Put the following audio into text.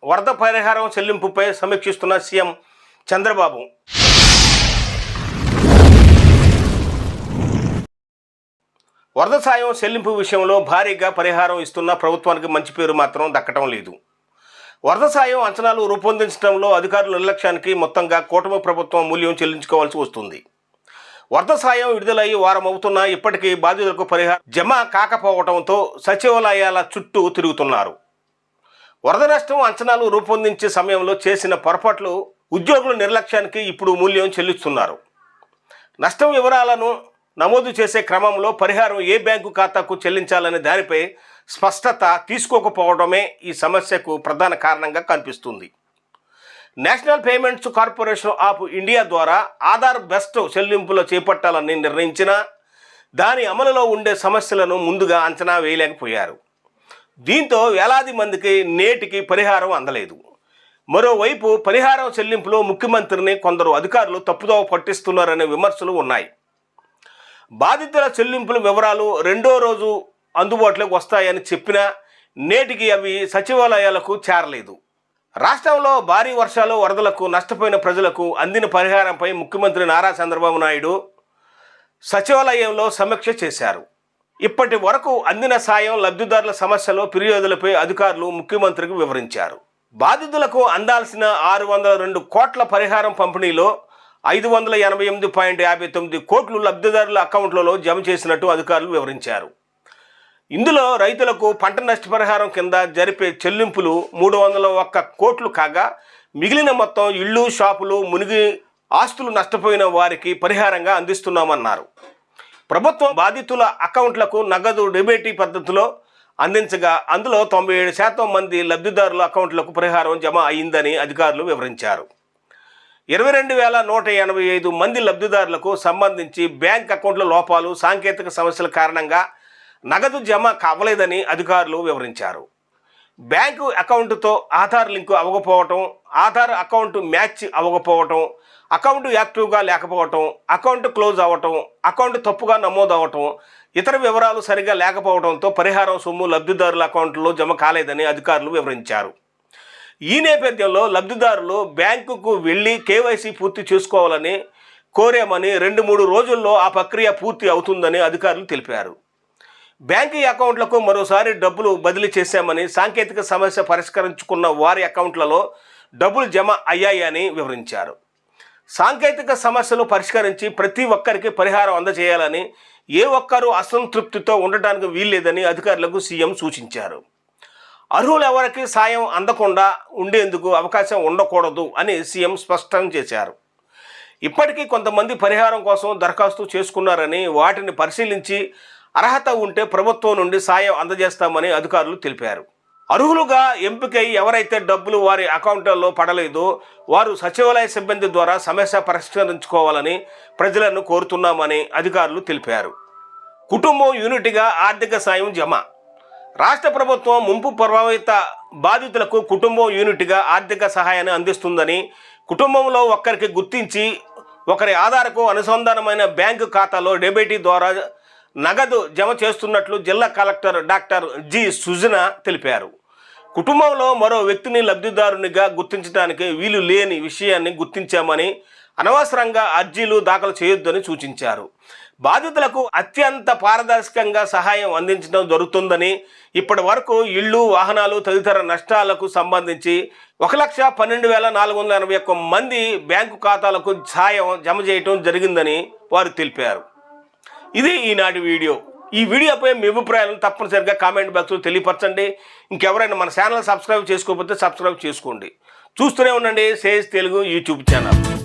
వరద పరిహారం చెల్లింపుపై సమీక్షిస్తున్న సీఎం చంద్రబాబు. వరద సాయం చెల్లింపు విషయంలో భారీగా పరిహారం ఇస్తున్న ప్రభుత్వానికి మంచి పేరు మాత్రం దక్కటం లేదు. వరద సాయం అంచనాలు రూపొందించడంలో అధికారుల నిర్లక్ష్యానికి మొత్తంగా కూటమి ప్రభుత్వం మూల్యం చెల్లించుకోవాల్సి వస్తుంది. వరద సాయం విడుదలయ్యి వారం అవుతున్నా ఇప్పటికీ బాధితులకు పరిహారం జమ కాకపోవడంతో సచివాలయాల చుట్టూ తిరుగుతున్నారు. వరద నష్టం అంచనాలు రూపొందించే సమయంలో చేసిన పొరపాట్లు ఉద్యోగుల నిర్లక్ష్యానికి ఇప్పుడు మూల్యం చెల్లిస్తున్నారు. నష్టం వివరాలను నమోదు చేసే క్రమంలో పరిహారం ఏ బ్యాంకు ఖాతాకు చెల్లించాలనే దానిపై స్పష్టత తీసుకోకపోవడమే ఈ సమస్యకు ప్రధాన కారణంగా కనిపిస్తుంది. National payments corporation of India ద్వారా ఆధార్ బెస్ట్ చెల్లింపులు చేపట్టాలని నిర్ణయించినా దాని అమలులో ఉండే సమస్యలను ముందుగా అంచనా వేయలేకపోయారు. దీంతో వేలాది మందికి నేటికి పరిహారం అందలేదు. మరోవైపు పరిహారం చెల్లింపులో ముఖ్యమంత్రిని కొందరు అధికారులు తప్పుదోవ పట్టిస్తున్నారనే విమర్శలు ఉన్నాయి. బాధితుల చెల్లింపుల వివరాలు రెండో రోజు అందుబాటులోకి వస్తాయని చెప్పినా నేటికి అవి సచివాలయాలకు చేరలేదు. రాష్ట్రంలో భారీ వర్షాలు వరదలకు నష్టపోయిన ప్రజలకు అందిన పరిహారంపై ముఖ్యమంత్రి నారా చంద్రబాబు నాయుడు సచివాలయంలో సమీక్ష చేశారు. ఇప్పటి వరకు అందిన సాయం, లబ్ధిదారుల సమస్యలు, ఫిర్యాదులపై అధికారులు ముఖ్యమంత్రికి వివరించారు. బాధితులకు అందాల్సిన 602 కోట్ల పరిహారం పంపిణీలో 588.59 కోట్లు లబ్ధిదారుల అకౌంట్లలో జమ చేసినట్టు అధికారులు వివరించారు. ఇందులో రైతులకు పంట నష్టపరిహారం కింద జరిపే చెల్లింపులు 301 కోట్లు కాగా మిగిలిన మొత్తం ఇళ్ళు, షాపులు మునిగి ఆస్తులు నష్టపోయిన వారికి పరిహారంగా అందిస్తున్నామన్నారు. ప్రభుత్వం బాధితుల అకౌంట్లకు నగదు డెబిట్ పద్ధతిలో అందించగా అందులో 97% మంది లబ్ధిదారుల అకౌంట్లకు పరిహారం జమ అయిందని అధికారులు వివరించారు. 22,185 మంది లబ్ధిదారులకు సంబంధించి బ్యాంక్ అకౌంట్ల లోపాలు, సాంకేతిక సమస్యల కారణంగా నగదు జమ కావలేదని అధికారులు వివరించారు. బ్యాంకు అకౌంటుతో ఆధార్ లింకు అవ్వకపోవటం, ఆధార్ అకౌంట్ మ్యాచ్ అవ్వకపోవటం, అకౌంట్ యాక్టివ్గా లేకపోవటం, అకౌంట్ క్లోజ్ అవ్వటం, అకౌంట్ తప్పుగా నమోదు అవ్వటం, ఇతర వివరాలు సరిగా లేకపోవడంతో పరిహారం సొమ్ము లబ్ధిదారుల అకౌంట్లో జమ కాలేదని అధికారులు వివరించారు. ఈ నేపథ్యంలో లబ్ధిదారులు బ్యాంకుకు వెళ్ళి కేవైసీ పూర్తి చేసుకోవాలని కోరామని 2-3 రోజుల్లో ఆ ప్రక్రియ పూర్తి అవుతుందని అధికారులు తెలిపారు. బ్యాంకు అకౌంట్లకు మరోసారి డబ్బులు బదిలీ చేశామని, సాంకేతిక సమస్య పరిష్కరించుకున్న వారి అకౌంట్లలో డబ్బులు జమ అయ్యాయని వివరించారు. సాంకేతిక సమస్యలు పరిష్కరించి ప్రతి ఒక్కరికి పరిహారం అందజేయాలని, ఏ ఒక్కరూ అసంతృప్తితో ఉండటానికి వీల్లేదని అధికారులకు సీఎం సూచించారు. అర్హులు ఎవరికి సాయం అందకుండా ఉండేందుకు అవకాశం ఉండకూడదు అని సీఎం స్పష్టం చేశారు. ఇప్పటికీ కొంతమంది పరిహారం కోసం దరఖాస్తు చేసుకున్నారని, వాటిని పరిశీలించి అర్హత ఉంటే ప్రభుత్వం నుండి సాయం అందజేస్తామని అధికారులు తెలిపారు. అర్హులుగా ఎంపికై ఎవరైతే డబ్బులు వారి అకౌంట్లలో పడలేదో వారు సచివాలయ సిబ్బంది ద్వారా సమస్య పరిష్కరించుకోవాలని ప్రజలను కోరుతున్నామని అధికారులు తెలిపారు. కుటుంబం యూనిట్గా ఆర్థిక సాయం జమ. రాష్ట్ర ప్రభుత్వం ముంపు ప్రభావిత బాధితులకు కుటుంబం యూనిట్గా ఆర్థిక సహాయాన్ని అందిస్తుందని, కుటుంబంలో ఒక్కరికి గుర్తించి ఒకరి ఆధార్కు అనుసంధానమైన బ్యాంకు ఖాతాలో డెబిట్ ద్వారా నగదు జమ చేస్తున్నట్లు జిల్లా కలెక్టర్ డాక్టర్ జి సుజన తెలిపారు. కుటుంబంలో మరో వ్యక్తిని లబ్ధిదారునిగా గుర్తించడానికి వీలు లేని విషయాన్ని గుర్తించామని, అనవసరంగా అర్జీలు దాఖలు చేయొద్దని సూచించారు. బాధితులకు అత్యంత పారదర్శకంగా సహాయం అందించడం జరుగుతుందని, ఇప్పటి వరకు ఇళ్ళు, వాహనాలు తదితర నష్టాలకు సంబంధించి 1,12,481 మంది బ్యాంకు ఖాతాలకు సాయం జమ చేయడం జరిగిందని వారు తెలిపారు. ఇది ఈనాటి వీడియో. ఈ వీడియోపై మీ అభిప్రాయాలను తప్పనిసరిగా కామెంట్ బాక్స్లో తెలియపరచండి. ఇంకెవరైనా మన ఛానల్ సబ్స్క్రైబ్ చేసుకోకపోతే సబ్స్క్రైబ్ చేసుకోండి. చూస్తూనే ఉండండి సేజ్ తెలుగు యూట్యూబ్ ఛానల్.